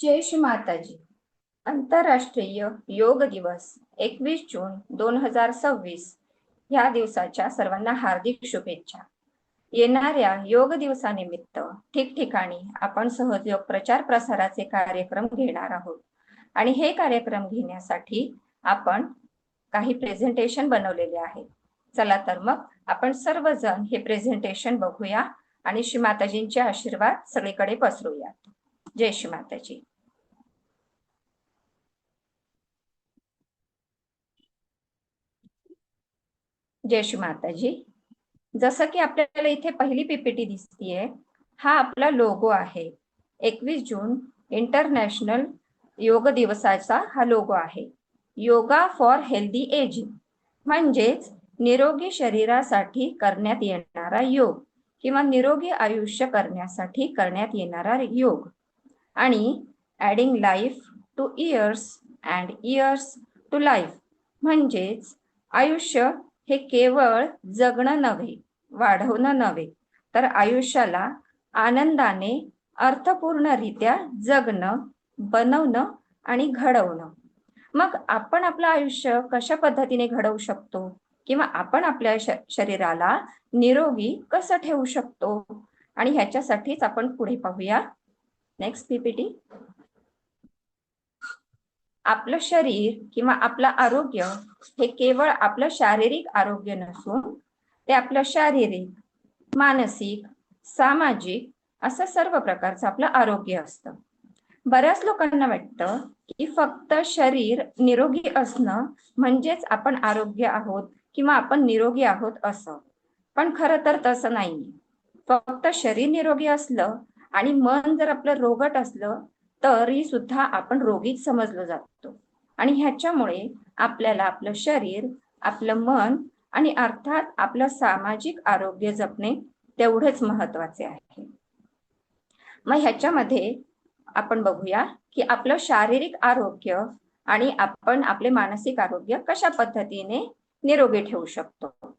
जय श्री माताजी. आंतरराष्ट्रीय योग दिवस 21 जून 2026 ह्या दिवसाच्या सर्वांना हार्दिक शुभेच्छा. येणाऱ्या योग दिवसानिमित्त ठिकठिकाणी आपण सहजयोग प्रचार प्रसाराचे कार्यक्रम घेणार आहोत आणि हे कार्यक्रम घेण्यासाठी आपण काही प्रेझेंटेशन बनवलेले आहे. चला तर मग आपण सर्वजण हे प्रेझेंटेशन बघूया आणि श्री माताजींचे आशीर्वाद सगळीकडे पसरूयात. जय श्री माताजी. जय श्री माताजी. जसं की आपल्याला इथे पहिली पीपीटी दिसतीये, हा आपला लोगो आहे. 21 जून इंटरनॅशनल योग दिवसाचा हा लोगो आहे. योगा फॉर हेल्दी एजिंग म्हणजेच निरोगी शरीरासाठी करण्यात येणारा योग किंवा निरोगी आयुष्य करण्यासाठी करण्यात येणारा योग आणि adding life to years and years to life म्हणजेच आयुष्य हे केवळ जगणं नव्हे, वाढवणं नव्हे, तर आयुष्याला आनंदाने अर्थपूर्णरित्या जगणं, बनवणं आणि घडवणं. मग आपण आपलं आयुष्य कशा पद्धतीने घडवू शकतो किंवा आपण आपल्या शरीराला निरोगी कसं ठेवू शकतो आणि ह्याच्यासाठीच आपण पुढे पाहूया. Next PPT. आपलं शरीर किंवा आपलं आरोग्य हे केवळ आपलं शारीरिक आरोग्य नसून ते आपलं शारीरिक, मानसिक, सामाजिक असं सर्व प्रकारचं आपलं आरोग्य असतं. बऱ्याच लोकांना वाटतं की फक्त शरीर निरोगी असणं म्हणजेच आपण आरोग्य आहोत किंवा आपण निरोगी आहोत असं, पण खरं तर तसं नाही. फक्त शरीर निरोगी असलं आणि मन जर आपलं रोगट असलं तरी सुद्धा आपण रोगीच समजलं जातो आणि ह्याच्यामुळे आपल्याला आपलं शरीर, आपलं मन आणि अर्थात आपलं सामाजिक आरोग्य जपणे तेवढेच महत्वाचे आहे. मग ह्याच्यामध्ये आपण बघूया की आपलं शारीरिक आरोग्य आणि आपण आपले मानसिक आरोग्य कशा पद्धतीने निरोगी ठेवू शकतो.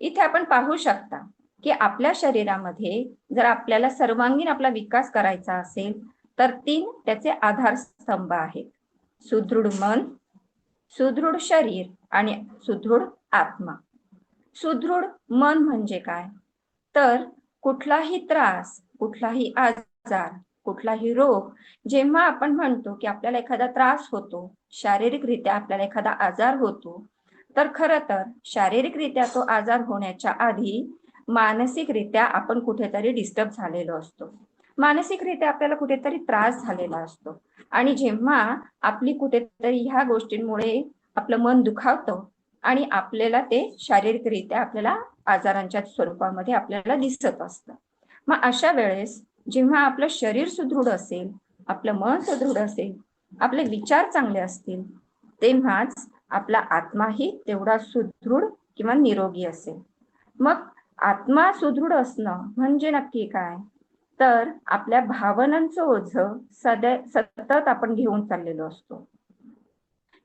इथे आपण पाहू शकता की आपल्या शरीरामध्ये जर आपल्याला सर्वांगीण आपला विकास करायचा असेल तर 3 त्याचे आधारस्तंभ आहेत. सुदृढ मन, सुदृढ शरीर आणि सुदृढ आत्मा. सुदृढ मन म्हणजे काय, तर कुठलाही त्रास, कुठलाही आजार, कुठलाही रोग जेव्हा आपण म्हणतो की आपल्याला एखादा त्रास होतो, शारीरिकरित्या आपल्याला एखादा आजार होतो, तर खरं तर शारीरिकरित्या तो आजार होण्याच्या आधी मानसिकरित्या आपण कुठेतरी डिस्टर्ब झालेलो असतो. मानसिकरित्या आपल्याला कुठेतरी त्रास झालेला असतो आणि जेव्हा आपली कुठेतरी ह्या गोष्टींमुळे आपलं मन दुखावतं आणि आपल्याला ते शारीरिकरित्या आपल्याला आजारांच्या स्वरूपामध्ये आपल्याला दिसत असतं. मग अशा वेळेस जेव्हा आपलं शरीर सुदृढ असेल, आपलं मन सुदृढ असेल, आपले विचार चांगले असतील, तेव्हाच आपला आत्माही तेवढा सुदृढ किंवा निरोगी असेल. मग आत्मा सुदृढ असणं म्हणजे नक्की काय, तर आपल्या भावनांचं ओझं सतत आपण घेऊन चाललेलो असतो.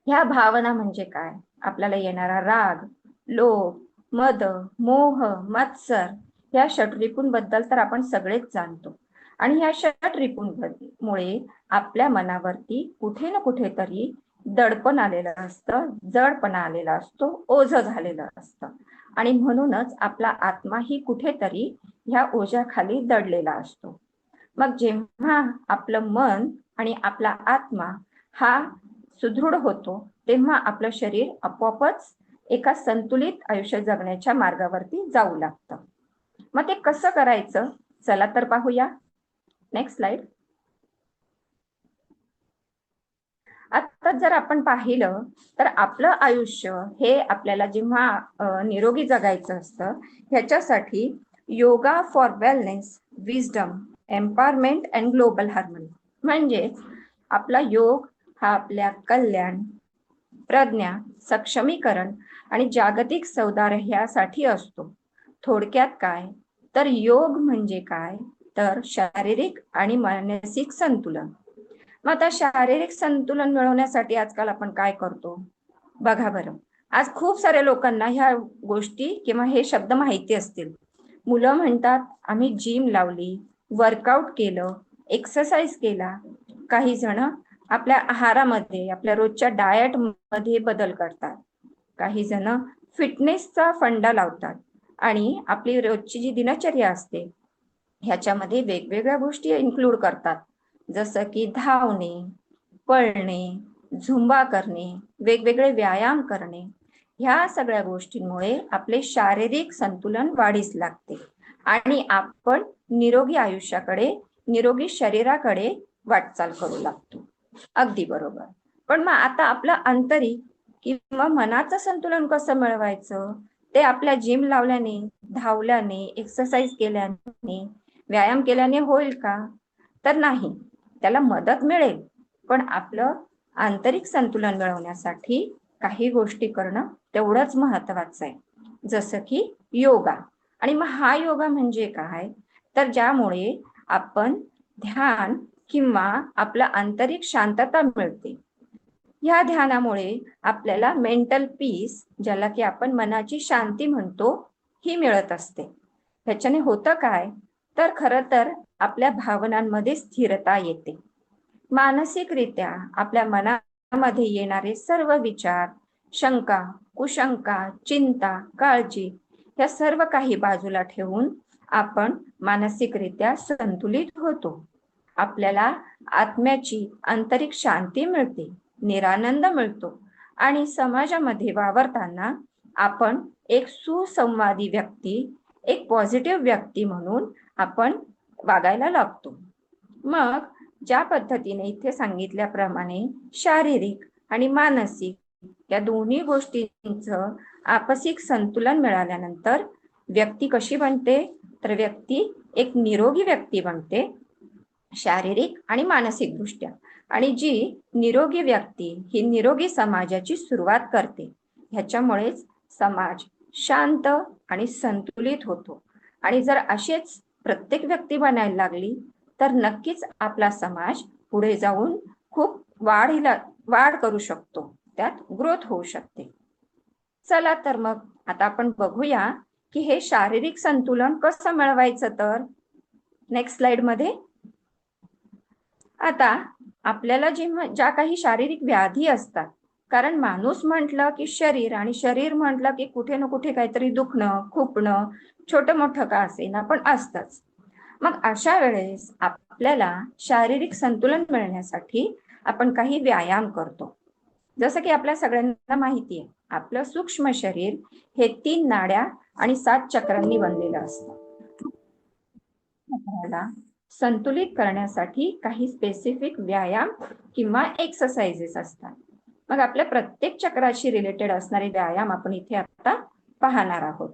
ह्या भावना म्हणजे काय, आपल्याला येणारा राग, लोभ, मद, मोह, मत्सर ह्या षटरिपूंबद्दल तर आपण सगळेच जाणतो आणि ह्या षटरिपूंमुळे आपल्या मनावरती कुठे ना कुठेतरी दडपण आलेलं असतं, जडपणा आलेला असतो, ओझं झालेलं असतं आणि म्हणूनच आपला आत्माही कुठेतरी ह्या ओझ्याखाली दडलेला असतो. मग जेव्हा आपलं मन आणि आपला आत्मा हा सुदृढ होतो तेव्हा आपलं शरीर आपोआपच एका संतुलित आयुष्य जगण्याच्या मार्गावरती जाऊ लागतं. मग ते कसं करायचं, चला तर पाहूया. Next slide. आता जर आपण पाहिलं तर आपलं आयुष्य हे आपल्याला जेव्हा निरोगी जगायचं असतं ह्याच्यासाठी yoga for wellness, wisdom, empowerment and global harmony म्हणजे आपला योग हा आपल्या कल्याण, प्रज्ञा, सक्षमीकरण आणि जागतिक सौंदर्यासाठी असतो. थोडक्यात काय, तर योग म्हणजे काय, तर शारीरिक आणि मानसिक संतुलन. मग आता शारीरिक संतुलन मिळवण्यासाठी आजकाल आपण काय करतो बघा बरं. आज खूप साऱ्या लोकांना ह्या गोष्टी किंवा हे शब्द माहिती असतील. मुलं म्हणतात आम्ही जिम लावली, वर्कआउट केलं, एक्सरसाइज केला. काही जण आपल्या आहारामध्ये, आपल्या रोजच्या डाएट मध्ये बदल करतात. काही जण फिटनेसचा फंडा लावतात आणि आपली रोजची जी दिनचर्या असते ह्याच्यामध्ये वेगवेगळ्या गोष्टी इन्क्लूड करतात, जसं की धावणे, पळणे, झुंबा करणे, वेगवेगळे व्यायाम करणे. ह्या सगळ्या गोष्टींमुळे आपले शारीरिक संतुलन वाढीस लागते आणि आपण निरोगी आयुष्याकडे, निरोगी शरीराकडे वाटचाल करू लागतो. अगदी बरोबर. पण मग आता आपलं आंतरिक किंवा मनाचं संतुलन कसं मिळवायचं? ते आपल्या जिम लावल्याने, धावल्याने, एक्सरसाइज केल्याने, व्यायाम केल्याने होईल का? तर नाही. त्याला मदत मिळेल, पण आपलं आंतरिक संतुलन मिळवण्यासाठी काही गोष्टी करणं तेवढंच महत्वाचं आहे. जसं की योगा. आणि मग हा योगा म्हणजे काय? तर ज्यामुळे आपण ध्यान किंवा आपलं आंतरिक शांतता मिळते. ह्या ध्यानामुळे आपल्याला मेंटल पीस, ज्याला की आपण मनाची शांती म्हणतो, ही मिळत असते. ह्याच्याने होतं काय? तर खरं तर आपल्या भावनांमध्ये स्थिरता येते. मानसिकरित्या आपल्या मनामध्ये येणारे सर्व विचार, शंका, कुशंका, चिंता, काळजी या सर्व काही बाजूला ठेवून आपण मानसिकरित्या संतुलित होतो. आपल्याला आत्म्याची आंतरिक शांती मिळते, निरानंद मिळतो आणि समाजामध्ये वावरताना आपण एक सुसंवादी व्यक्ती, एक पॉझिटिव्ह व्यक्ती म्हणून आपण वागायला लागतो. मग ज्या पद्धतीने इथे सांगितल्याप्रमाणे शारीरिक आणि मानसिक या दोन्ही गोष्टींचं आपसिक संतुलन मिळाल्यानंतर व्यक्ती कशी बनते? तर व्यक्ती एक निरोगी व्यक्ती बनते, शारीरिक आणि मानसिक दृष्ट्या. आणि जी निरोगी व्यक्ती ही निरोगी समाजाची सुरुवात करते. ह्याच्यामुळेच समाज शांत आणि संतुलित होतो. आणि जर अशीच प्रत्येक व्यक्ती बनायला लागली तर नक्कीच आपला समाज पुढे जाऊन खूप वाढ करू शकतो, त्यात ग्रोथ होऊ शकते. चला तर मग आता आपण बघूया की हे शारीरिक संतुलन कसं मिळवायचं. तर नेक्स्ट स्लाइड मध्ये आता आपल्याला ज्या काही शारीरिक व्याधी असतात, कारण माणूस म्हटलं की शरीर, आणि शरीर म्हटलं की कुठे ना कुठे काहीतरी दुखणं, खुपणं, छोटं मोठं का असेना पण असतंच. मग अशा वेळेस आपल्याला शारीरिक संतुलन मिळण्यासाठी आपण काही व्यायाम करतो. जसं की आपल्या सगळ्यांना माहिती आहे, आपलं सूक्ष्म शरीर हे 3 नाड्या आणि 7 चक्रांनी बनलेलं असतं. संतुलित करण्यासाठी काही स्पेसिफिक व्यायाम किंवा एक्सरसाइजेस असतात. मग आपल्या प्रत्येक चक्राशी रिलेटेड असणारे व्यायाम आपण इथे आता पाहणार आहोत.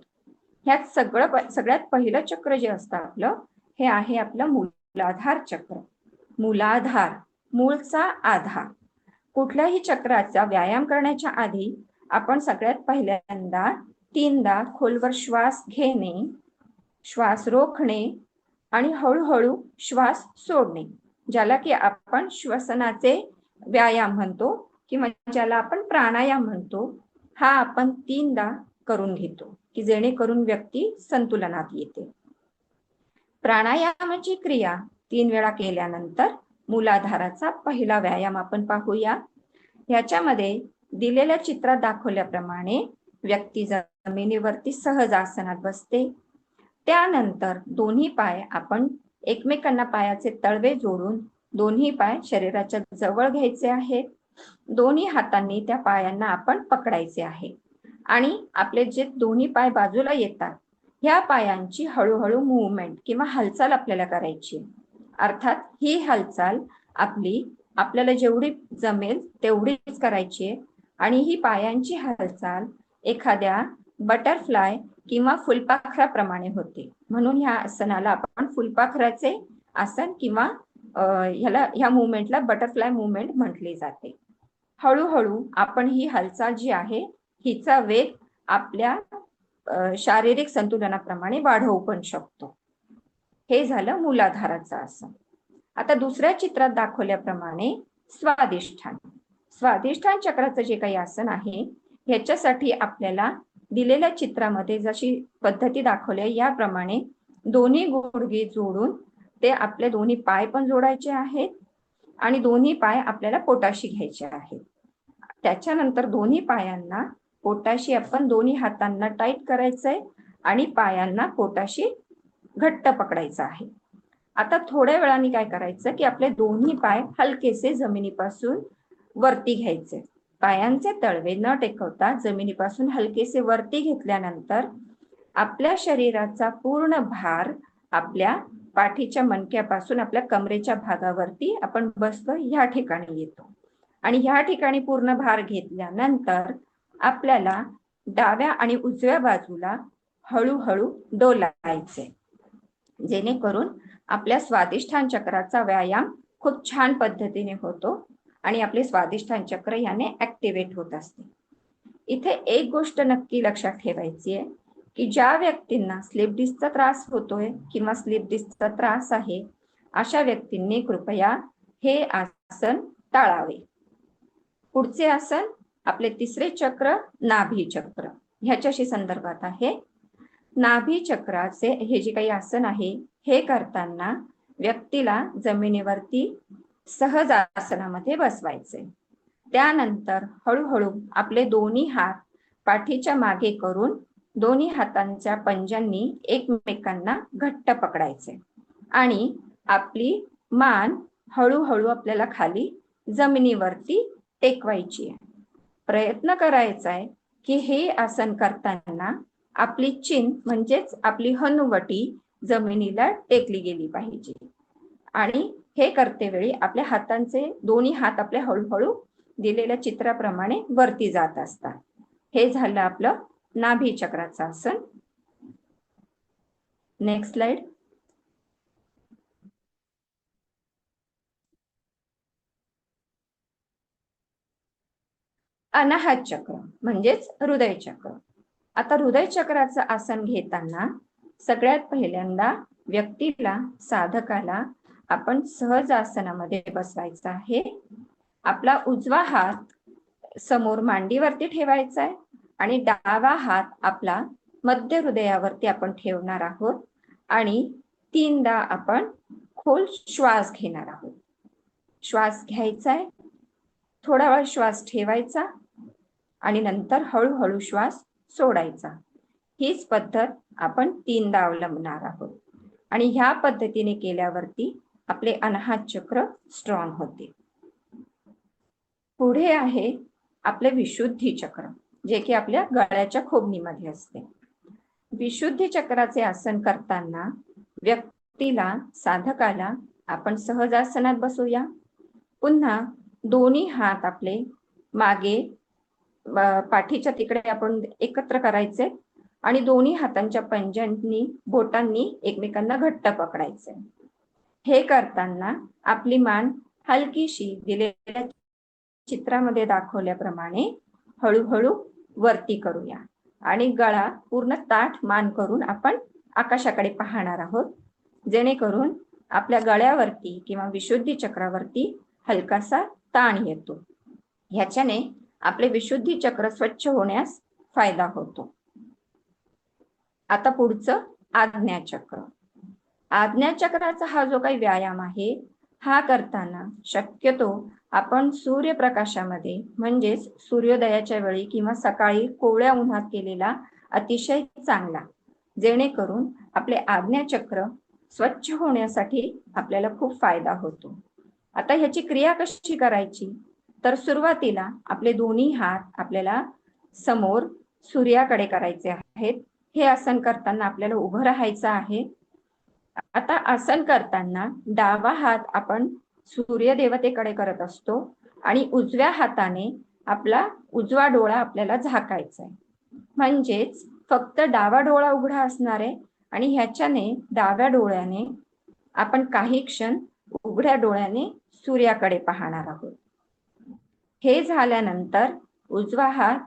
ह्यात सगळ्यात पहिलं चक्र जे असतं आपलं, हे आहे आपलं मूलाधार चक्र. मूलाधार, मूळचा आधार. कुठल्याही चक्राचा व्यायाम करण्याच्या आधी आपण सगळ्यात पहिल्यांदा 3दा खोलवर श्वास घेणे, श्वास रोखणे आणि हळूहळू श्वास सोडणे, ज्याला की आपण श्वसनाचे व्यायाम म्हणतो किंवा ज्याला आपण प्राणायाम म्हणतो, हा आपण 3दा करून घेतो की जेणेकरून व्यक्ती संतुलनात येते. प्राणायामाची क्रिया 3 वेळा केल्यानंतर मूलाधाराचा पहिला व्यायाम आपण पाहूया. याच्यामध्ये दिलेल्या चित्रात दाखवल्याप्रमाणे व्यक्ती जमिनीवरती सहज आसनात बसते. त्यानंतर दोन्ही पाय आपण एकमेकांना पायाचे तळवे जोडून दोन्ही पाय शरीराच्या जवळ घ्यायचे आहेत. दोन्ही हातांनी त्या पायांना आपण पकडायचे आहे आणि आपले जे दोन्ही पाय बाजूला येतात ह्या पायांची हळूहळू मूवमेंट किंवा हालचाल आपल्याला करायची. अर्थात ही हालचाल आपल्याला जेवढी जमेल तेवढीच करायची आहे. आणि ही पायांची हालचाल एखाद्या बटरफ्लाय किंवा फुलपाखराप्रमाणे होते, म्हणून ह्या आसनाला आपण फुलपाखराचे आसन किंवा ह्या मुवमेंटला बटरफ्लाय मुवमेंट म्हटले जाते. हळूहळू आपण ही हालचाल जी आहे हिचा वेग आपल्या शारीरिक संतुलनाप्रमाणे वाढवू पण शकतो. हे झालं मूलाधाराचं आसन. आता दुसऱ्या चित्रात दाखवल्याप्रमाणे स्वादिष्ठान. स्वादिष्ठान चक्राचं जे काही आसन आहे ह्याच्यासाठी आपल्याला दिलेल्या चित्रामध्ये जशी पद्धती दाखवली आहे याप्रमाणे दोन्ही गुडघे जोडून ते आपले दोन्ही पाय पण जोडायचे आहेत आणि दोन्ही पाय आपल्याला पोटाशी घ्यायचे आहेत. त्याच्यानंतर दोन्ही पायांना पोटाशी आपण दोन्ही हातांना टाईट करायचंय आणि पायांना पोटाशी घट्ट पकडायचं आहे. आता थोड्या वेळाने काय करायचं की आपले दोन्ही पाय हलकेसे जमिनीपासून वरती घ्यायचे. पायांचे तळवे न टेकवता जमिनीपासून हलकेसे वरती घेतल्यानंतर आपल्या शरीराचा पूर्ण भार आपल्या पाठीच्या मणक्यापासून आपल्या कमरेच्या भागावरती आपण बसतो ह्या ठिकाणी येतो. आणि ह्या ठिकाणी पूर्ण भार घेतल्यानंतर आपल्याला डाव्या आणि उजव्या बाजूला हळूहळू डोलायचे, जेणेकरून आपल्या स्वादिष्ठान चक्राचा व्यायाम खूप छान पद्धतीने होतो आणि आपले स्वादिष्ठान चक्र याने ऍक्टिव्हेट होत असते. इथे एक गोष्ट नक्की लक्षात ठेवायची आहे की ज्या व्यक्तींना स्लिप डिस्कचा त्रास होतोय किंवा स्लिप डिस्कचा त्रास आहे अशा व्यक्तींनी कृपया हे आसन टाळावे. पुढचे आसन आपले तिसरे चक्र नाभी चक्र ह्याच्याशी संदर्भात आहे. नाभी चक्राचे हे जे काही आसन आहे हे करताना व्यक्तीला जमिनीवरती सहज आसनामध्ये बसवायचे. त्यानंतर हळूहळू आपले दोन्ही हात पाठीच्या मागे करून दोन्ही हातांच्या पंजांनी एकमेकांना घट्ट पकडायचे आणि आपली मान हळूहळू आपल्याला खाली जमिनीवरती टेकवायची आहे. प्रयत्न करायचा आहे की हे आसन करताना आपली चिन म्हणजेच आपली हनुवटी जमिनीला टेकली गेली पाहिजे आणि हे करते वेळी आपल्या हातांचे दोन्ही हात आपले हळूहळू दिलेल्या चित्राप्रमाणे वरती जात असतात. हे झालं आपलं नाभी चक्राचं आसन. Next slide. अनाहत चक्र म्हणजेच हृदय चक्र. आता हृदय चक्राचं आसन घेताना सगळ्यात पहिल्यांदा व्यक्तीला साधकाला आपण सहज आसनामध्ये बसवायचं आहे. आपला उजवा हात समोर मांडीवरती ठेवायचा आहे आणि डावा हात आपला मध्य हृदयावरती आपण ठेवणार आहोत आणि 3दा आपण खोल श्वास घेणार आहोत. श्वास घ्यायचा आहे, थोडा वेळ श्वास ठेवायचा आणि नंतर हळूहळू श्वास सोडायचा. हीच पद्धत आपण 3दा अवलंबणार आहोत आणि ह्या पद्धतीने केल्यावरती आपले अनाहत चक्र स्ट्रॉंग होते. पुढे आहे आपले विशुद्धी चक्र, जे की आपल्या गळ्याच्या खोबणीमध्ये असते. विशुद्धी चक्राचे आसन करताना व्यक्तीला साधकाला आपण सहज आसनात बसूया. पुन्हा दोन्ही हात आपले मागे पाठीच्या तिकडे आपण एकत्र करायचे आणि दोन्ही हातांच्या पंजांनी बोटांनी एकमेकांना घट्ट पकडायचे. हे करताना आपली मान हलकीशी दिलेल्या चित्रामध्ये दाखवल्याप्रमाणे हळूहळू वरती करूया आणि गळा पूर्ण ताठ मान करून आपण आकाशाकडे पाहणार आहोत, जेणेकरून आपल्या गळ्यावरती किंवा विशुद्धी चक्रावरती हलकासा ताण येतो. ह्याच्याने आपले विशुद्धी चक्र स्वच्छ होण्यास फायदा होतो. आता पुढचं आज्ञाचक्र. आज्ञाचक्राचा हा जो काही व्यायाम आहे हा करताना शक्यतो आपण सूर्यप्रकाशामध्ये म्हणजेच सूर्योदयाच्या वेळी किंवा सकाळी कोवळ्या उन्हात केलेला अतिशय चांगला, जेणेकरून आपले आज्ञाचक्र स्वच्छ होण्यासाठी आपल्याला खूप फायदा होतो. आता ह्याची क्रिया कशी करायची, तर सुरुवातीला आपले दोन्ही हात आपल्याला समोर सूर्याकडे करायचे आहेत. हे आसन करताना आपल्याला उभं राहायचं आहे. आता आसन करताना डावा हात आपण सूर्य देवतेकडे करत असतो आणि उजव्या हाताने आपला उजवा डोळा आपल्याला झाकायचा आहे, म्हणजेच फक्त डावा डोळा उघडा असणार आहे आणि ह्याच्याने डाव्या डोळ्याने आपण काही क्षण उघड्या डोळ्याने सूर्याकडे पाहणार आहोत. हे झाल्यानंतर उजवा हात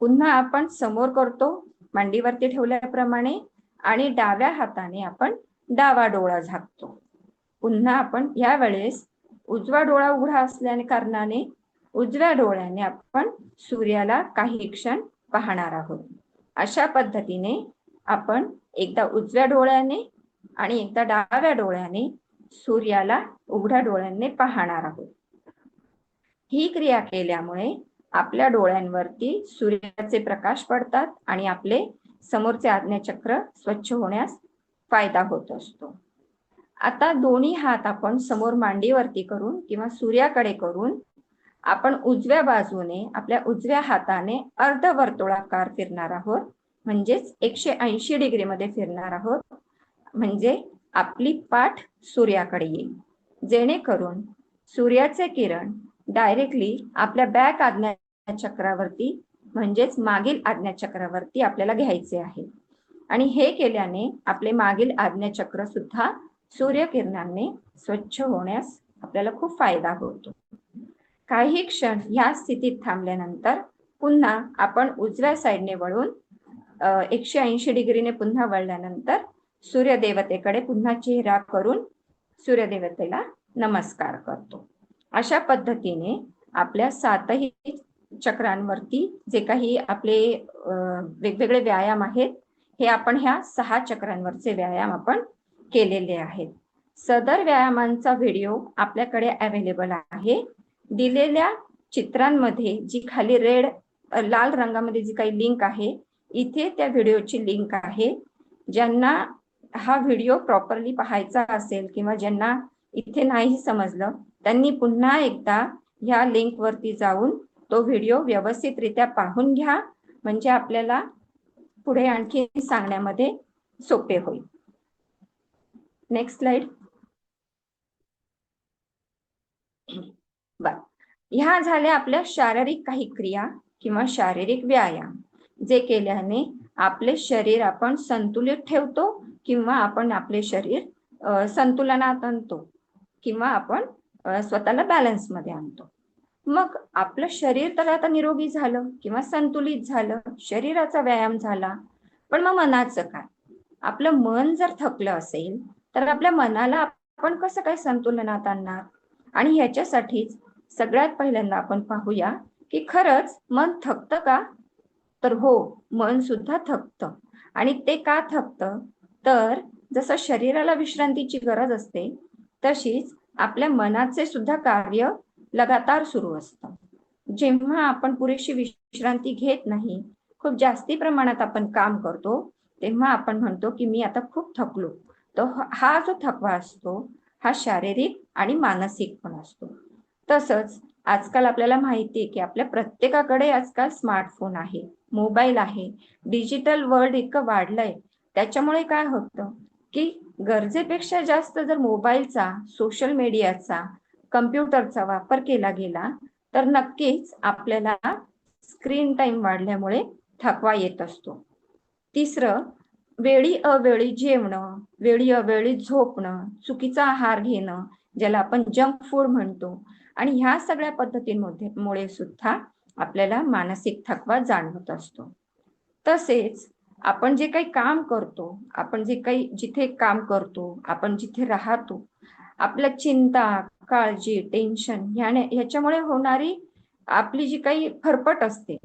पुन्हा आपण समोर करतो मांडीवरती ठेवल्याप्रमाणे आणि डाव्या हाताने आपण डावा डोळा झाकतो. पुन्हा आपण यावेळेस उजवा डोळा उघडा असल्याने कारणाने उजव्या डोळ्याने आपण सूर्याला काही क्षण पाहणार आहोत. अशा पद्धतीने आपण एकदा उजव्या डोळ्याने आणि एकदा डाव्या डोळ्याने सूर्याला उघड्या डोळ्यांनी पाहणार आहोत. ही क्रिया केल्यामुळे आपल्या डोळ्यांवरती सूर्याचे प्रकाश पडतात आणि आपले समोरचे आज्ञाचक्र स्वच्छ होण्यास फायदा होत असतो. आता दोन्ही हात आपण समोर मांडीवरती करून किंवा सूर्याकडे करून आपण उजव्या बाजूने आपल्या उजव्या हाताने अर्धवर्तुळाकार फिरणार आहोत, म्हणजेच 180 डिग्री मध्ये फिरणार आहोत. म्हणजे आपली पाठ सूर्याकडे येईल, जेणेकरून सूर्याचे किरण डायरेक्टली आपल्या बॅक आज्ञाचक्रावरती म्हणजेच मागील आज्ञाचक्रावरती आपल्याला घ्यायचे आहे. आणि हे केल्याने आपले मागील आज्ञाचक्र सुद्धा सूर्यकिरणांनी स्वच्छ होण्यास आपल्याला खूप फायदा होतो. काही क्षण या स्थितीत थांबल्यानंतर पुन्हा आपण उजव्या साईडने वळून 180 डिग्रीने पुन्हा वळल्यानंतर सूर्यदेवतेकडे पुन्हा चेहरा करून सूर्यदेवतेला नमस्कार करतो. अशा पद्धतीने आपल्या 7ही चक्रांवरती जे काही आपले वेगवेगळे व्यायाम आहेत, हे आपण ह्या 6 चक्रांवरचे व्यायाम आपण केलेले आहेत. सदर व्यायामांचा व्हिडिओ आपल्याकडे अवेलेबल आहे. दिलेल्या चित्रांमध्ये जी खाली लाल रंगामध्ये जी काही लिंक आहे, इथे त्या व्हिडिओची लिंक आहे. ज्यांना हा व्हिडिओ प्रॉपरली पाहायचा असेल किंवा ज्यांना इथे नाही समजलं, त्यांनी पुन्हा एकदा ह्या लिंक वरती जाऊन तो व्हिडिओ व्यवस्थितरित्या पाहून घ्या, म्हणजे आपल्याला पुढे आणखी सांगण्यामध्ये सोपे होईल. Next slide. ह्या झाल्या आपल्या शारीरिक काही क्रिया किंवा शारीरिक व्यायाम, जे केल्याने आपले शरीर आपण संतुलित ठेवतो किंवा आपण आपले शरीर संतुलनात आणतो किंवा आपण स्वतःला बॅलन्स मध्ये आणतो. मग आपलं शरीर तर आता निरोगी झालं किंवा संतुलित झालं, शरीराचा व्यायाम झाला, पण मग मनाचं काय? आपलं मन जर थकलं असेल तर आपल्या मनाला आपण कसं काय संतुलनात आणणार? आणि ह्याच्यासाठीच सगळ्यात पहिल्यांदा आपण पाहूया की खरंच मन थकतं का? तर हो, मन सुद्धा थकतं. आणि ते का थकतं? तर जसं शरीराला विश्रांतीची गरज असते, तशीच आपल्या मनाचे सुद्धा कार्य लगातार सुरू असतं. जेव्हा आपण पुरेशी विश्रांती घेत नाही, खूप जास्ती प्रमाणात आपण काम करतो, तेव्हा आपण म्हणतो की मी आता खूप थकलो. तर हा जो थकवा असतो, हा शारीरिक आणि मानसिक पण असतो. तसंच आजकाल आपल्याला माहिती आहे की आपल्या प्रत्येकाकडे आजकाल स्मार्टफोन आहे, मोबाईल आहे, डिजिटल वर्ल्ड इतकं वाढलंय. त्याच्यामुळे काय होतं की गरजेपेक्षा जास्त जर मोबाईलचा, सोशल मीडियाचा, कम्प्युटरचा वापर केला गेला तर नक्कीच आपल्याला स्क्रीन टाइम वाढल्यामुळे थकवा येत असतो. तिसरं, वेळी अवेळी जेवणं, वेळी अवेळी झोपणं, चुकीचा आहार घेणं, ज्याला आपण जंक फूड म्हणतो, आणि ह्या सगळ्या पद्धतींमुळे सुद्धा आपल्याला मानसिक थकवा जाणवत असतो. तसेच आपण जे काही काम करतो, आपण जे काही जिथे काम करतो, आपण जिथे राहतो, आपल्या चिंता, काळजी, टेन्शन ह्याच्यामुळे होणारी आपली जी काही फरफट असते,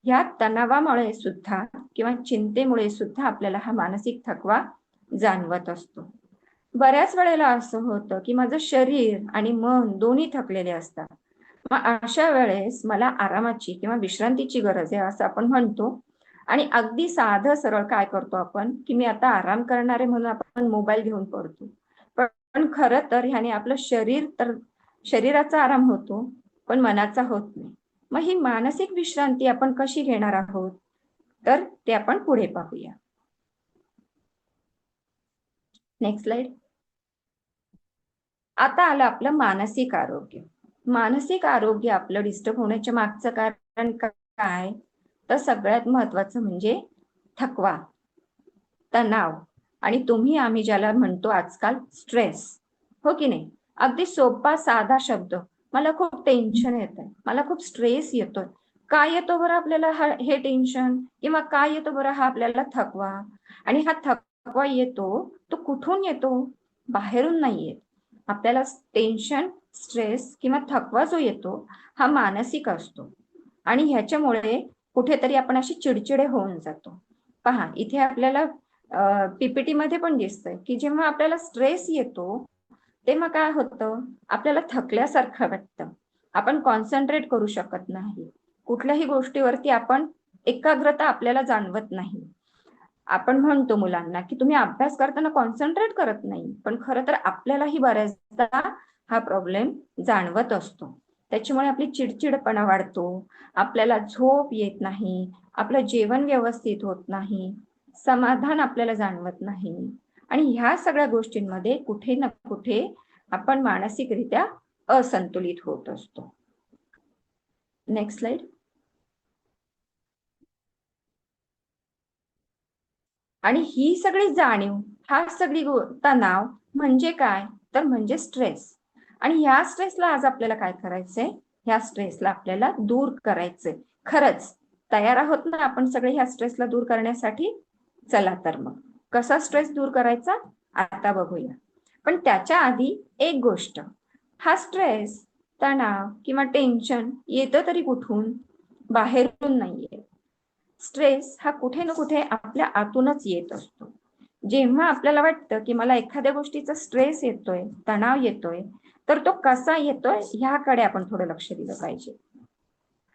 ह्या तणावामुळे सुद्धा किंवा चिंतेमुळे सुद्धा आपल्याला हा मानसिक थकवा जाणवत असतो. बऱ्याच वेळेला असं होतं की माझं शरीर आणि मन दोन्ही थकलेले असतात. मग अशा वेळेस मला आरामाची किंवा विश्रांतीची गरज आहे असं आपण म्हणतो, आणि अगदी साधं सरळ काय करतो आपण की मी आता आराम करणार आहे म्हणून आपण मोबाईल घेऊन पडतो. पण खरं तर ह्याने आपलं शरीराचा आराम होतो, पण मनाचा होत नाही. मग ही मानसिक विश्रांती आपण कशी घेणार आहोत, तर ते आपण पुढे पाहूया. Next slide. आता आलं आपलं मानसिक आरोग्य. मानसिक आरोग्य आपलं डिस्टर्ब होण्याच्या मागचं कारण काय? तर सगळ्यात महत्वाचं म्हणजे थकवा, तणाव, आणि आम्ही ज्याला म्हणतो आजकाल स्ट्रेस, हो की नाही? अगदी सोपा साधा शब्द, मला खूप टेन्शन येतंय, मला खूप स्ट्रेस येतोय. काय येतो बरं आपल्याला हे टेन्शन, किंवा काय येतो बरं हा आपल्याला थकवा? आणि हा थकवा येतो तो कुठून येतो? बाहेरून नाही येत. आपल्याला टेन्शन स्ट्रेस किंवा थकवा जो येतो हा मानसिक असतो आणि ह्याच्यामुळे कुठेतरी आपण अशी चिडचिडे होऊन जातो. पहा इथे आपल्याला पीपीटी मध्ये पण दिसतंय की जेव्हा आपल्याला स्ट्रेस येतो तेव्हा काय होतं, आपल्याला थकल्यासारखं वाटतं, आपण कॉन्सन्ट्रेट करू शकत नाही, कुठल्याही गोष्टीवरती आपण एकाग्रता आपल्याला जाणवत नाही. आपण म्हणतो मुलांना की तुम्ही अभ्यास करताना कॉन्सन्ट्रेट करत नाही, पण खरं तर आपल्यालाही बऱ्याचदा हा प्रॉब्लेम जाणवत असतो. त्याच्यामुळे आपली चिडचिडपणा वाढतो, आपल्याला झोप येत नाही, आपलं जेवण व्यवस्थित होत नाही, समाधान आपल्याला जाणवत नाही आणि ह्या सगळ्या गोष्टींमध्ये कुठे ना कुठे आपण मानसिकरित्या असंतुलित होत असतो. Next slide. आणि ही सगळी जाणीव, हा सगळी तणाव म्हणजे काय, तर म्हणजे स्ट्रेस. आणि ह्या स्ट्रेसला आज आपल्याला काय करायचंय, ह्या स्ट्रेसला आपल्याला दूर करायचंय. खरंच तयार आहोत ना आपण सगळे ह्या स्ट्रेसला दूर करण्यासाठी? चला तर मग कसा स्ट्रेस दूर करायचा आता बघूया. पण त्याच्या आधी एक गोष्ट, हा स्ट्रेस, तणाव किंवा टेन्शन येतं तरी कुठून? बाहेरून नाहीये. स्ट्रेस हा कुठे ना कुठे आपल्या आतूनच येत असतो. जेव्हा आपल्याला वाटतं की मला एखाद्या गोष्टीचा स्ट्रेस येतोय, तणाव येतोय, तर तो कसा येतोय ह्याकडे आपण थोडं लक्ष दिलं पाहिजे.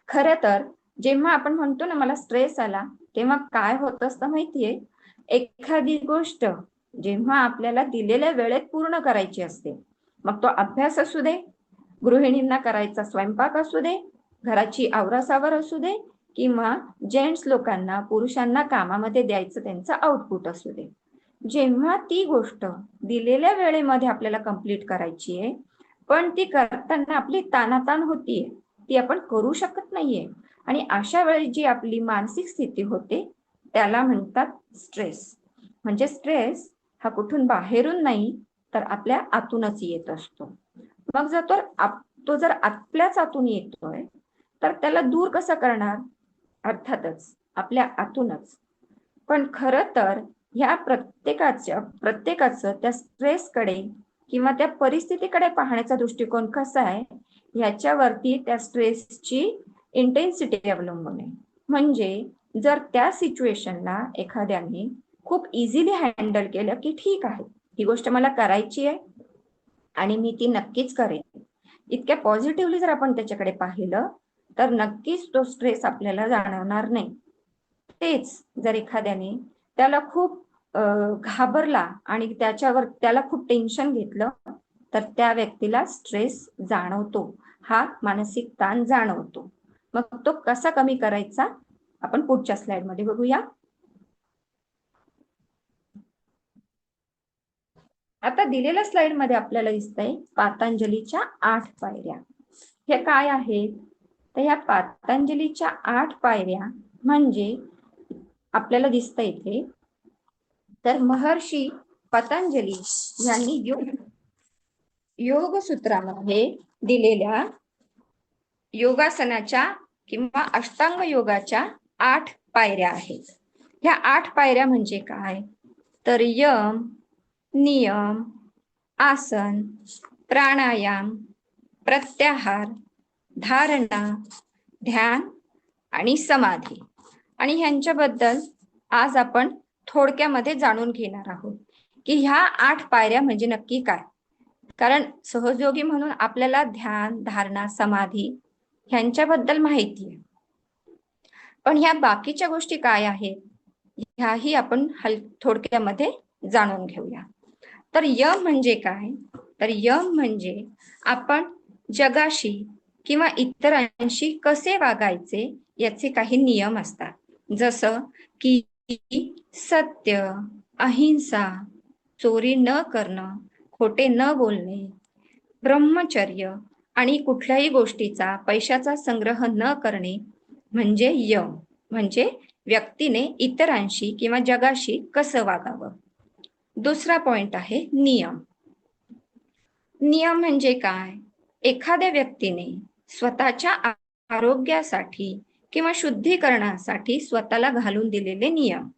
खरं तर जेव्हा आपण म्हणतो ना मला स्ट्रेस आला, तेव्हा काय होत असतं माहितीये, एखादी गोष्ट जेव्हा आपल्याला दिलेल्या वेळेत पूर्ण करायची असते, मग तो अभ्यास असू दे, गृहिणींना करायचा स्वयंपाक असू दे, घराची आवरासावर असू दे, किंवा जेंट्स लोकांना, पुरुषांना कामामध्ये द्यायचं त्यांचं आउटपुट असू दे, जेव्हा ती गोष्ट दिलेल्या वेळेमध्ये आपल्याला कंप्लीट करायची आहे, पण ती करताना आपली ताणाताण होतीये, ती आपण करू शकत नाहीये, आणि अशा वेळी जी आपली मानसिक स्थिती होते त्याला म्हणतात स्ट्रेस. म्हणजे स्ट्रेस हा कुठून बाहेरून नाही तर आपल्या आतूनच येत असतो. मग तो जर आपल्याच आतून येतोय तर त्याला दूर कसं करणार? अर्थातच आपल्या आतूनच. पण खरं तर ह्या प्रत्येकाचं त्या स्ट्रेसकडे किंवा त्या परिस्थितीकडे पाहण्याचा दृष्टिकोन कसा आहे ह्याच्यावरती त्या स्ट्रेसची इंटेन्सिटी अवलंबून आहे. म्हणजे जर त्या सिच्युएशनला एखाद्याने खूप इझिली हँडल केलं की ठीक आहे, ही गोष्ट मला करायची आहे आणि मी ती नक्कीच करेन, इतक्या पॉझिटिव्हली जर आपण त्याच्याकडे पाहिलं तर नक्कीच तो स्ट्रेस आपल्याला जाणवणार नाही. तेच जर एखाद्याने त्याला खूप घाबरला आणि त्याला खूप टेन्शन घेतलं तर त्या व्यक्तीला स्ट्रेस जाणवतो, हा मानसिक ताण जाणवतो. मग तो कसा कमी करायचा आपण पुढच्या स्लाइड मध्ये बघूया. आता दिलेल्या स्लाइड मध्ये आपल्याला दिसतंय पातंजलीच्या 8 पायऱ्या. हे काय आहेत? तर ह्या पातंजलीच्या 8 पायऱ्या म्हणजे आपल्याला दिसतंय इथे, तर महर्षी पतंजली यांनी योग सूत्रामध्ये दिलेल्या योगासनाच्या किंवा अष्टांग योगाच्या 8 पायऱ्या आहेत. ह्या 8 पायऱ्या म्हणजे काय, तर यम, नियम, आसन, प्राणायाम, प्रत्याहार, धारणा, ध्यान आणि समाधी. आणि ह्यांच्याबद्दल आज आपण थोडक्यामध्ये जाणून घेणार आहोत की ह्या 8 पायऱ्या म्हणजे नक्की काय. कारण सहजयोगी म्हणून आपल्याला ध्यान, धारणा, समाधी ह्यांच्याबद्दल माहिती आहे, पण ह्या बाकीच्या गोष्टी काय आहेत ह्याही आपण थोडक्यामध्ये जाणून घेऊया. तर यम म्हणजे काय, तर यम म्हणजे आपण जगाशी किंवा इतरांशी कसे वागायचे याचे काही नियम असतात. जसं की सत्य, अहिंसा, चोरी न करणं, खोटे न बोलणे, ब्रह्मचर्य आणि कुठल्याही गोष्टीचा पैशाचा संग्रह न करणे म्हणजे यम. म्हणजे व्यक्तीने इतरांशी किंवा जगाशी कसं वागावं. दुसरा पॉइंट आहे नियम. नियम म्हणजे काय, एखाद्या व्यक्तीने स्वतःच्या आरोग्यासाठी किंवा शुद्धीकरणासाठी स्वतःला घालून दिलेले नियम.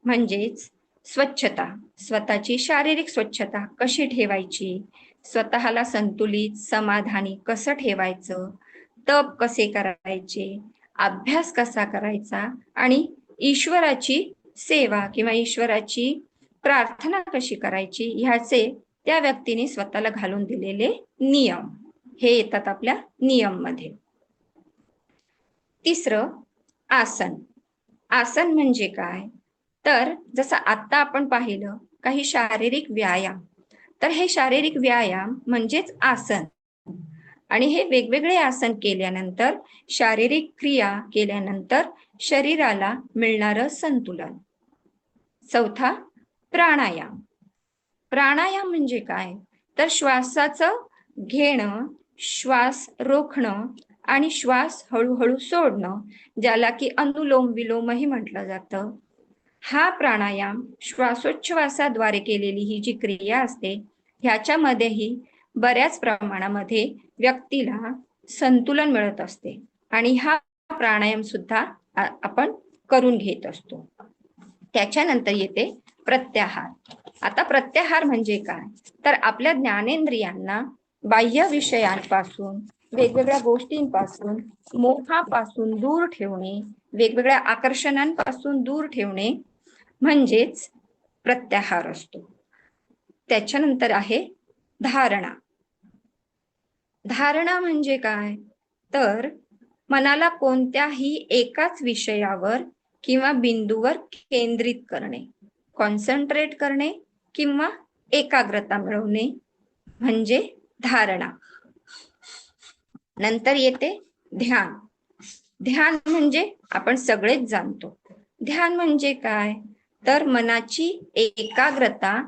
म्हणजेच स्वच्छता, स्वतःची शारीरिक स्वच्छता कशी ठेवायची, स्वतःला संतुलित समाधानी कसं ठेवायचं, तप कसे करायचे, अभ्यास कसा करायचा आणि ईश्वराची सेवा किंवा ईश्वराची प्रार्थना कशी करायची, ह्याचे त्या व्यक्तीने स्वतःला घालून दिलेले नियम हे येतात आपल्या नियम मध्ये. तिसरं आसन. आसन म्हणजे काय, तर जसं आता आपण पाहिलं काही शारीरिक व्यायाम, तर हे शारीरिक व्यायाम म्हणजेच आसन. आणि हे वेगवेगळे आसन केल्यानंतर, शारीरिक क्रिया केल्यानंतर शरीराला मिळणारं संतुलन. चौथा प्राणायाम. प्राणायाम म्हणजे काय, तर श्वासाचं घेणं, श्वास रोखणं आणि श्वास हळूहळू सोडणं, ज्याला की अनुलोम विलोमही म्हटलं जातं. हा प्राणायाम श्वासोच्छवासाद्वारे केलेली ही जी क्रिया असते, ह्याच्यामध्येही बऱ्याच प्रमाणामध्ये व्यक्तीला संतुलन मिळत असते आणि हा प्राणायाम सुद्धा आपण करून घेत असतो. त्याच्यानंतर येते प्रत्याहार. आता प्रत्याहार म्हणजे काय, तर आपल्या ज्ञानेंद्रियांना बाह्य विषयांपासून, वेगवेगळ्या गोष्टींपासून, मोहापासून दूर ठेवणे, वेगवेगळ्या आकर्षणांपासून दूर ठेवणे म्हणजेच प्रत्याहार असतो. त्याच्यानंतर आहे धारणा. धारणा म्हणजे काय, तर मनाला कोणत्याही एकाच विषयावर किंवा बिंदूवर केंद्रित करणे, कॉन्सन्ट्रेट करणे किंवा एकाग्रता मिळवणे म्हणजे धारणा. नंतर येते ध्यान. ध्यान म्हणजे आपण सगळेच जाणतो. ध्यान म्हणजे काय, तर मनाची एकाग्रता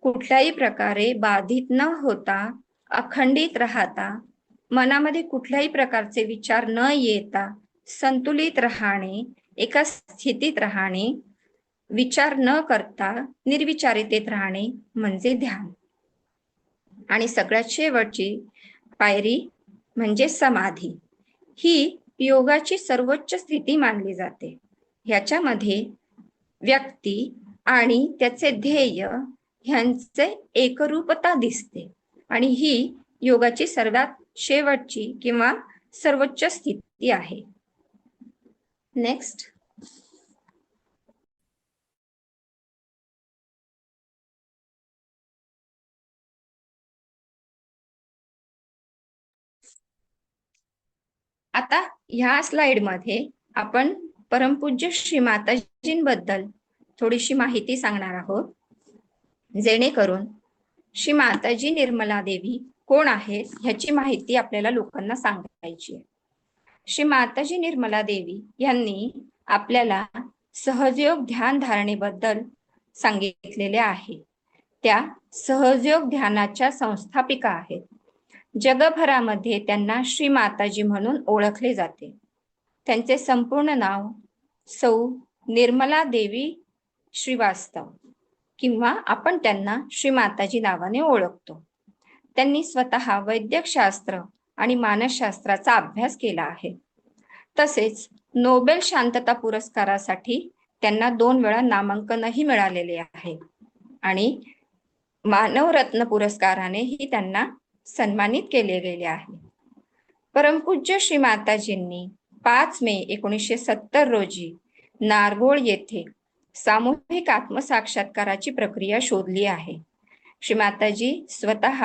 कुठल्याही प्रकारे बाधित न होता, अखंडित राहता, मनामध्ये कुठल्याही प्रकारचे विचार न येता संतुलित राहणे, एका स्थितीत राहणे, विचार न करता निर्विचारितेत राहणे म्हणजे ध्यान. आणि सगळ्यात शेवटची पायरी म्हणजे समाधी. ही योगाची सर्वोच्च स्थिती मानली जाते. ह्याच्यामध्ये व्यक्ती आणि त्याचे ध्येय ह्यांचे एकरूपता दिसते आणि ही योगाची सर्वात शेवटची किंवा सर्वोच्च स्थिती आहे. नेक्स्ट. आता ह्या स्लाइड मध्ये आपण परमपूज्य श्री माताजींबद्दल थोडीशी माहिती सांगणार आहोत, जेणेकरून श्री माताजी निर्मला देवी कोण आहेत ह्याची माहिती आपल्याला लोकांना सांगायची आहे. श्री माताजी निर्मला देवी यांनी आपल्याला सहजयोग ध्यान धारणेबद्दल सांगितलेले आहे. त्या सहजयोग ध्यानाच्या संस्थापिका आहेत. जगभरामध्ये त्यांना श्री माताजी म्हणून ओळखले जाते. त्यांचे संपूर्ण नाव सौ निर्मला देवी श्रीवास्तव किंवा आपण त्यांना श्री माताजी नावाने ओळखतो. त्यांनी स्वतः वैद्यकशास्त्र आणि मानसशास्त्राचा अभ्यास केला आहे. तसेच नोबेल शांतता पुरस्कारासाठी त्यांना 2 वेळा नामांकनही मिळालेले आहे आणि मानवरत्न पुरस्कारानेही त्यांना सन्मानित केले गेले आहे. परमपूज्य श्री माताजींनी 5 मे 1970 रोजी नारगोळ येथे सामूहिक आत्मसाक्षात्काराची प्रक्रिया शोधली आहे. श्री माताजी स्वतः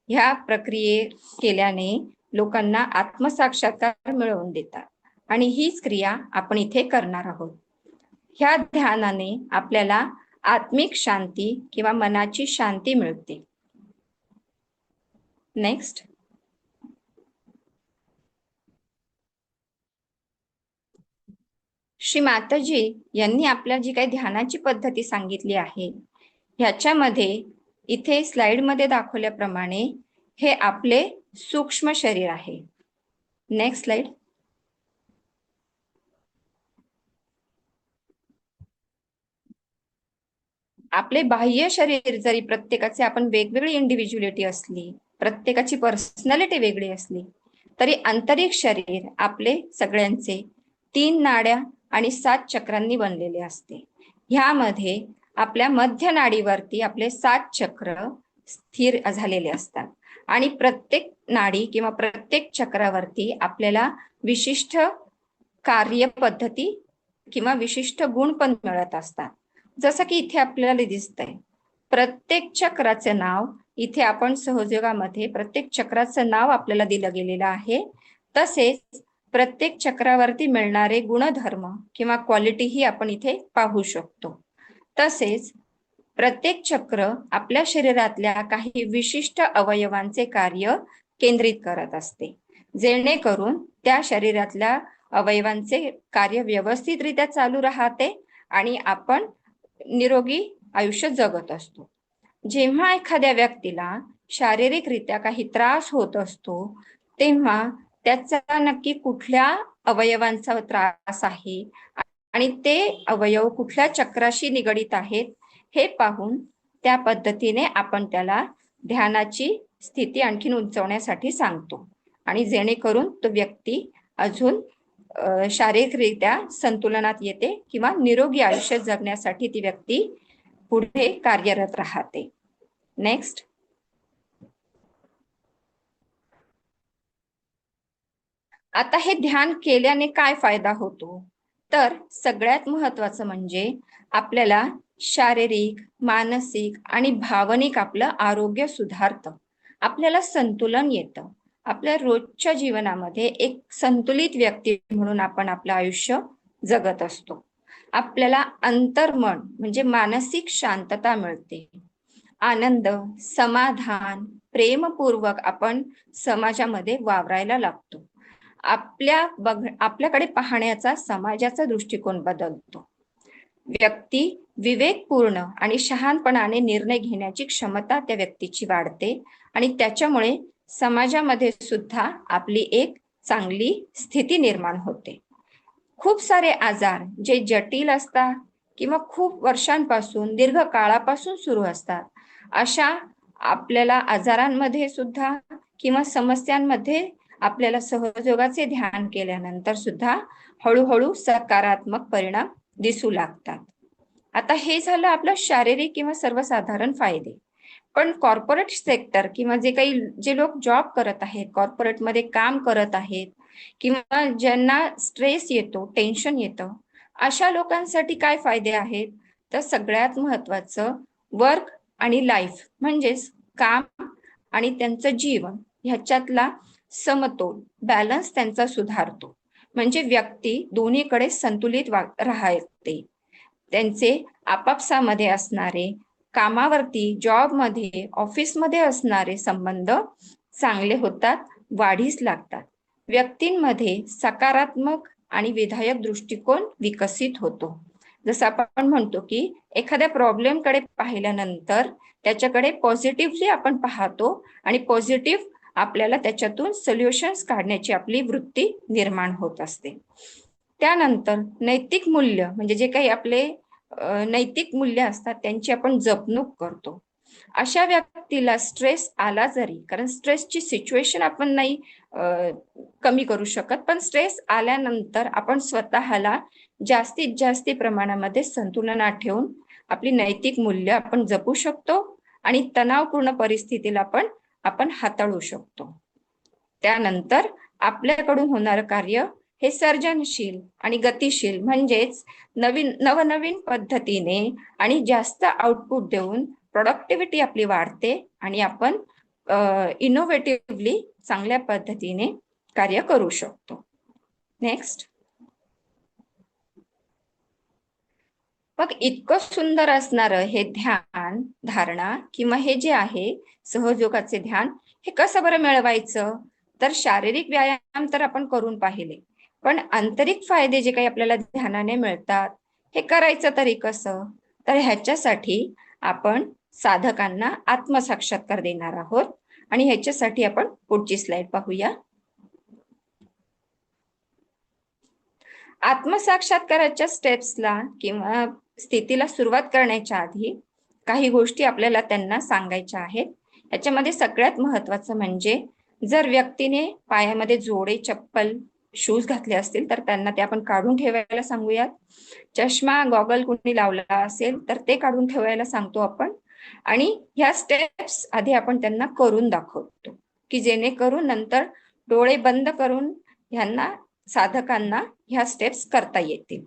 ह्या प्रक्रिये केल्याने लोकांना आत्मसाक्षात्कार मिळवून देतात आणि हीच क्रिया आपण इथे करणार आहोत. ह्या ध्यानाने आपल्याला आत्मिक शांती किंवा मनाची शांती मिळते. नेक्स्ट. श्री माताजी यांनी आपल्या जी काही ध्यानाची पद्धती सांगितली आहे, ह्याच्यामध्ये इथे स्लाइड मध्ये दाखवल्याप्रमाणे हे आपले सूक्ष्म शरीर आहे. Next slide. आपले बाह्य शरीर जरी प्रत्येकाचे आपण वेगवेगळी इंडिव्हिज्युअलिटी असली, प्रत्येकाची पर्सनॅलिटी वेगळी असली, तरी आंतरिक शरीर आपले सगळ्यांचे 3 नाड्या आणि 7 चक्रांनी बनलेले असते. ह्यामध्ये आपल्या मध्य नाडीवरती आपले 7 चक्र स्थिर झालेले असतात आणि प्रत्येक नाडी किंवा प्रत्येक चक्रावरती आपल्याला विशिष्ट कार्यपद्धती किंवा विशिष्ट गुण पण मिळत असतात. जसं की इथे आपल्याला दिसतंय प्रत्येक चक्राचे नाव, इथे आपण सहयोगामध्ये प्रत्येक चक्राचं नाव आपल्याला दिलं गेलेलं आहे. तसेच प्रत्येक चक्रावरती मिळणारे गुणधर्म किंवा क्वालिटीही आपण इथे पाहू शकतो. तसेच प्रत्येक चक्र आपल्या शरीरातल्या काही विशिष्ट अवयवांचे कार्य केंद्रित करत असते, जेणेकरून त्या शरीरातल्या अवयवांचे कार्य व्यवस्थितरित्या चालू राहते आणि आपण निरोगी आयुष्य जगत असतो. जेव्हा एखाद्या व्यक्तीला शारीरिकरित्या काही त्रास होत असतो, तेव्हा त्याचा नक्की कुठल्या अवयवांचा त्रास आहे आणि ते अवयव कुठल्या चक्राशी निगडित आहेत हे पाहून त्या पद्धतीने आपण त्याला ध्यानाची स्थिती आणखीन उंचवण्यासाठी सांगतो आणि जेणेकरून तो व्यक्ती अजून शारीरिकरित्या संतुलनात येते किंवा निरोगी आयुष्य जगण्यासाठी ती व्यक्ती पुढे कार्यरत राहते. नेक्स्ट. आता हे ध्यान केल्याने काय फायदा होतो? तर सगळ्यात महत्वाचं म्हणजे आपल्याला शारीरिक, मानसिक आणि भावनिक आपलं आरोग्य सुधारतं, आपल्याला संतुलन येतं. आपल्या रोजच्या जीवनामध्ये एक संतुलित व्यक्ती म्हणून आपण आपलं आयुष्य जगत असतो. आपल्याला अंतर्मन म्हणजे मानसिक शांतता मिळते, आनंद, समाधान, प्रेमपूर्वक आपण समाजामध्ये वावरायला लागतो. आपल्याकडे पाहण्याचा समाजाचा दृष्टिकोन बदलतो. व्यक्ती विवेकपूर्ण आणि शहाणपणाने निर्णय घेण्याची क्षमता त्या व्यक्तीची वाढते आणि त्याच्यामुळे समाजामध्ये सुद्धा आपली एक चांगली स्थिती निर्माण होते. खूप सारे आजार जे जटिल असतात किंवा खूप वर्षांपासून दीर्घ काळापासून सुरू असतात, अशा आपल्याला आजारांमध्ये सुद्धा किंवा समस्यांमध्ये आपल्याला सहयोगाचे ध्यान केल्यानंतर सुद्धा हळूहळू सकारात्मक परिणाम दिसू लागतात. आता हे झालं आपलं शारीरिक किंवा सर्वसाधारण फायदे. पण कॉर्पोरेट सेक्टर किंवा जे लोक जॉब करत आहेत, कॉर्पोरेटमध्ये काम करत आहेत किंवा ज्यांना स्ट्रेस येतो, टेन्शन येतं, अशा लोकांसाठी काय फायदे आहेत? तर सगळ्यात महत्वाचं वर्क आणि लाईफ म्हणजेच काम आणि त्यांचं जीवन ह्याच्यातला समतोल, बॅलन्स त्यांचा सुधारतो. म्हणजे व्यक्ती दोन्हीकडे संतुलित राहते. त्यांचे आपापसामध्ये असणारे कामावरती, जॉबमध्ये, ऑफिसमध्ये असणारे संबंध चांगले होतात, वाढीस लागतात. व्यक्तींमध्ये सकारात्मक आणि विधायक दृष्टिकोन विकसित होतो. जसं आपण म्हणतो की एखाद्या प्रॉब्लेमकडे पाहिल्यानंतर त्याच्याकडे पॉझिटिव्हली आपण पाहतो आणि पॉझिटिव्ह आपल्याला त्याच्यातून सोल्युशन्स काढण्याची आपली वृत्ती निर्माण होत असते. त्यानंतर नैतिक मूल्य म्हणजे जे काही आपले नैतिक मूल्य असतात त्यांची आपण जपणूक करतो. अशा व्यक्तीला स्ट्रेस आला जरी, कारण स्ट्रेसची सिच्युएशन आपण नाही कमी करू शकत, पण स्ट्रेस आल्यानंतर आपण स्वतःला जास्तीत जास्त प्रमाणामध्ये संतुलनात ठेवून आपली नैतिक मूल्य आपण जपू शकतो आणि तणावपूर्ण परिस्थितीला पण आपण हाताळू शकतो. त्यानंतर आपल्याकडून होणारं कार्य हे सर्जनशील आणि गतिशील म्हणजेच नवनवीन पद्धतीने आणि जास्त आउटपुट देऊन प्रोडक्टिव्हिटी आपली वाढते आणि आपण इनोव्हेटिव्हली चांगल्या पद्धतीने कार्य करू शकतो. नेक्स्ट. मग इतकं सुंदर असणारं हे ध्यान धारणा किंवा हे जे आहे सहयोगाचे ध्यान, हे कसं बरं मिळवायचं? तर शारीरिक व्यायाम तर आपण करून पाहिले, पण आंतरिक फायदे जे काही आपल्याला ध्यानाने मिळतात हे करायचं तरी कसं? तर ह्याच्यासाठी आपण साधकांना आत्मसाक्षात्कार देणार आहोत आणि ह्याच्यासाठी आपण पुढची स्लाइड पाहूया. आत्मसाक्षात्काराच्या स्टेप्सला किंवा स्थितीला सुरुवात करण्याच्या आधी काही गोष्टी आपल्याला त्यांना सांगायच्या आहेत. याच्यामध्ये सगळ्यात महत्वाचं म्हणजे जर व्यक्तीने पायामध्ये जोडे चप्पल शूज घातले असतील तर त्यांना ते आपण काढून ठेवायला सांगूयात. चष्मा गॉगल कोणी लावला असेल तर ते काढून ठेवायला सांगतो आपण. आणि ह्या स्टेप्स आधी आपण त्यांना करून दाखवतो की जेणेकरून नंतर डोळे बंद करून ह्यांना साधकांना ह्या स्टेप्स करता येतील.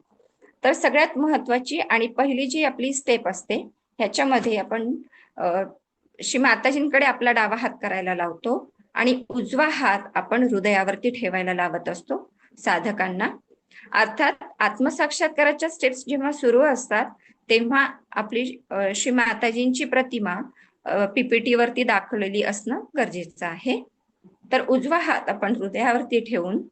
तर सगळ्यात महत्वाची आणि पहिली जी आपली स्टेप असते ह्याच्यामध्ये आपण श्री माताजींकडे आपला डावा हात करायला लावतो आणि उजवा हात आपण हृदयावरती ठेवायला लावत असतो साधकांना. अर्थात आत्मसाक्षात्काराच्या स्टेप्स जेव्हा सुरू असतात तेव्हा आपली श्री माताजींची प्रतिमा पीपीटी वरती दाखवलेली असणं गरजेचं आहे. तर उजवा हात आपण हृदयावरती ठेवून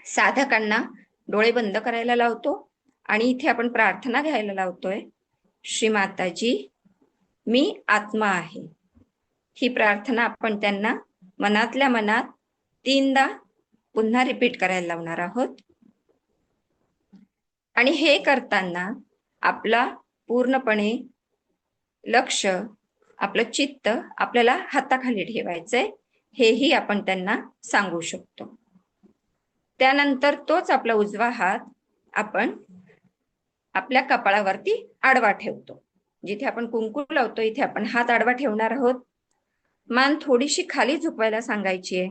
साधकांना डोळे बंद करायला लावतो आणि इथे आपण प्रार्थना घ्यायला लावतोय, श्री माताजी मी आत्मा आहे. ही प्रार्थना आपण त्यांना मनातल्या मनात 3दा पुन्हा रिपीट करायला लावणार आहोत. आणि हे करताना आपला पूर्णपणे लक्ष, आपलं चित्त आपल्याला हाताखाली ठेवायचंय हेही आपण त्यांना सांगू शकतो. त्यानंतर तोच आपला उजवा हात आपण आपल्या कपाळावरती आडवा ठेवतो. जिथे आपण कुंकू लावतो इथे आपण हात आडवा ठेवणार आहोत. मान थोडीशी खाली झुकवायला सांगायची आहे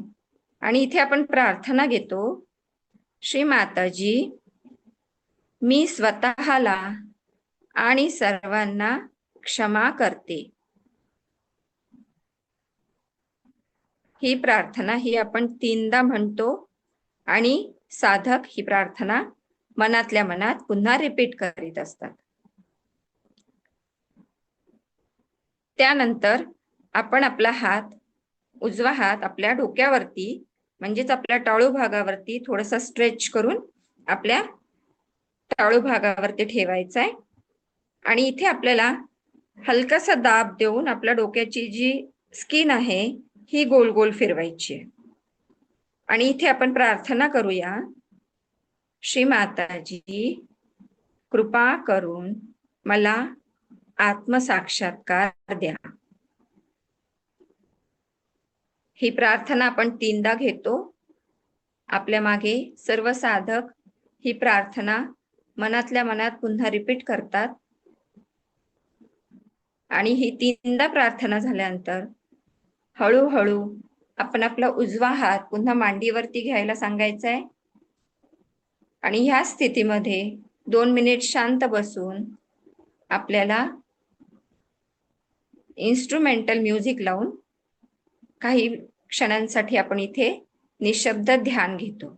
आणि इथे आपण प्रार्थना घेतो, श्री माताजी मी स्वतःला आणि सर्वांना क्षमा करते. ही प्रार्थना ही आपण 3दा म्हणतो आणि साधक ही प्रार्थना मनातल्या मनात पुन्हा रिपीट करीत असतात. त्यानंतर आपण आपला हात, उजवा हात आपल्या डोक्यावरती म्हणजेच आपल्या टाळू भागावरती थोडासा स्ट्रेच करून आपल्या टाळू भागावरती ठेवायचा आहे आणि इथे आपल्याला हलकासा दाब देऊन आपल्या डोक्याची जी स्किन आहे ही गोल गोल फिरवायची आहे. आणि इथे आपण प्रार्थना करूया, श्री माताजी कृपा करून मला आत्मसाक्षात्कार द्या. ही प्रार्थना आपण 3दा घेतो. आपल्या मागे सर्व साधक ही प्रार्थना मनातल्या मनात पुन्हा रिपीट करतात आणि ही 3दा प्रार्थना झाल्यानंतर हळूहळू आपण आपला उजवा हात पुन्हा मांडीवरती घ्यायला सांगायचा आहे आणि ह्या स्थितीमध्ये 2 मिनिट शांत बसून आपल्याला इन्स्ट्रुमेंटल म्युझिक लावून काही क्षणांसाठी आपण इथे निशब्द ध्यान घेतो.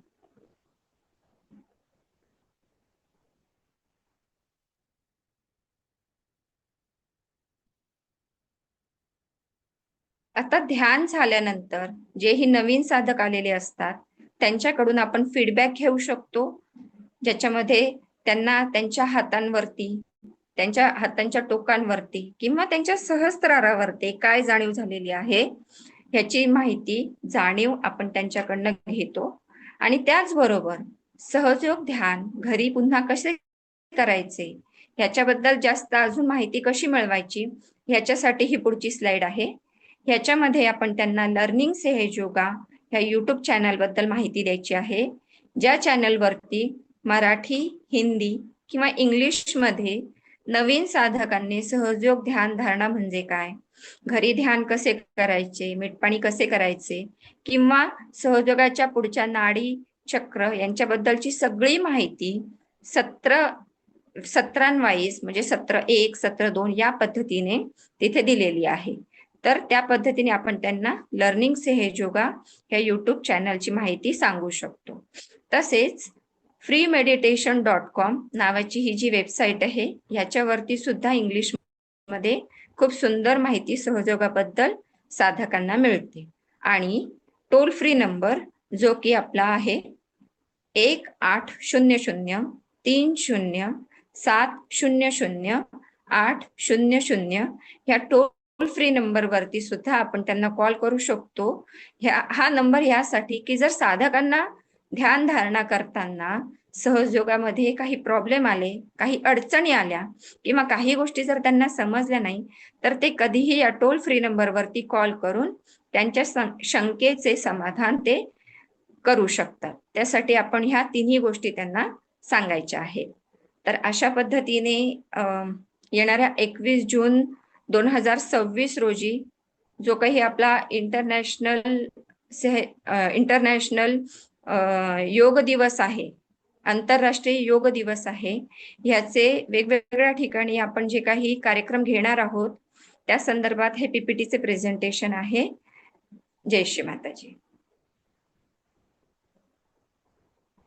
आता ध्यान झाल्यानंतर जेही नवीन साधक आलेले असतात त्यांच्याकडून आपण फीडबॅक घेऊ शकतो, ज्याच्यामध्ये त्यांना त्यांच्या हातांवरती, त्यांच्या हातांच्या टोकांवरती किंवा त्यांच्या सहस्त्रारावरती काय जाणीव झालेली आहे ह्याची माहिती, जाणीव आपण त्यांच्याकडनं घेतो. आणि त्याचबरोबर सहयोग ध्यान घरी पुन्हा कसे करायचे ह्याच्याबद्दल जास्त अजून माहिती कशी मिळवायची ह्याच्यासाठी ही पुढची स्लाइड आहे. ह्याच्यामध्ये आपण त्यांना लर्निंग सहज योगा ह्या युट्यूब चॅनल बद्दल माहिती द्यायची आहे, ज्या चॅनलवरती मराठी, हिंदी किंवा इंग्लिशमध्ये नवीन साधकांनी सहयोग ध्यान धारणा म्हणजे काय, घरी ध्यान कसे करायचे, मीठपाणी कसे करायचे किंवा सहयोगाच्या पुढच्या नाडी चक्र यांच्याबद्दलची सगळी माहिती सत्रांवाईज म्हणजे सत्र 1, सत्र 2 या पद्धतीने तिथे दिलेली आहे. तर त्या पद्धतीने आपण त्यांना लर्निंग सहज योगा या युट्यूब चॅनलची माहिती सांगू शकतो. तसेच freemeditation.com नावाची ही जी वेबसाईट आहे ह्याच्यावरती सुद्धा इंग्लिश मध्ये खूप सुंदर माहिती सहयोगाबद्दल साधकांना मिळते. आणि टोल फ्री नंबर जो की आपला आहे 1800-30-700-800 ह्या टोल फ्री नंबर वरती सुद्धा आपण त्यांना कॉल करू शकतो. हा नंबर यासाठी की जर साधकांना ध्यान धारणा करताना सहयोगामध्ये काही प्रॉब्लेम आले, काही अडचणी आल्या किंवा काही गोष्टी जर त्यांना समजल्या नाही तर ते कधीही या टोल फ्री नंबर वरती कॉल करून त्यांच्या शंकेचे समाधान ते करू शकतात. त्यासाठी आपण ह्या तिन्ही गोष्टी त्यांना सांगायच्या आहेत. तर अशा पद्धतीने येणाऱ्या 21 जून 2026 रोजी जो काही आपला इंटरनॅशनल योग दिवस आहे, आंतरराष्ट्रीय योग दिवस आहे, ह्याचे वेगवेगळ्या ठिकाणी आपण जे काही कार्यक्रम घेणार आहोत त्या संदर्भात हे PPT चे प्रेझेंटेशन आहे. जय श्री माताजी.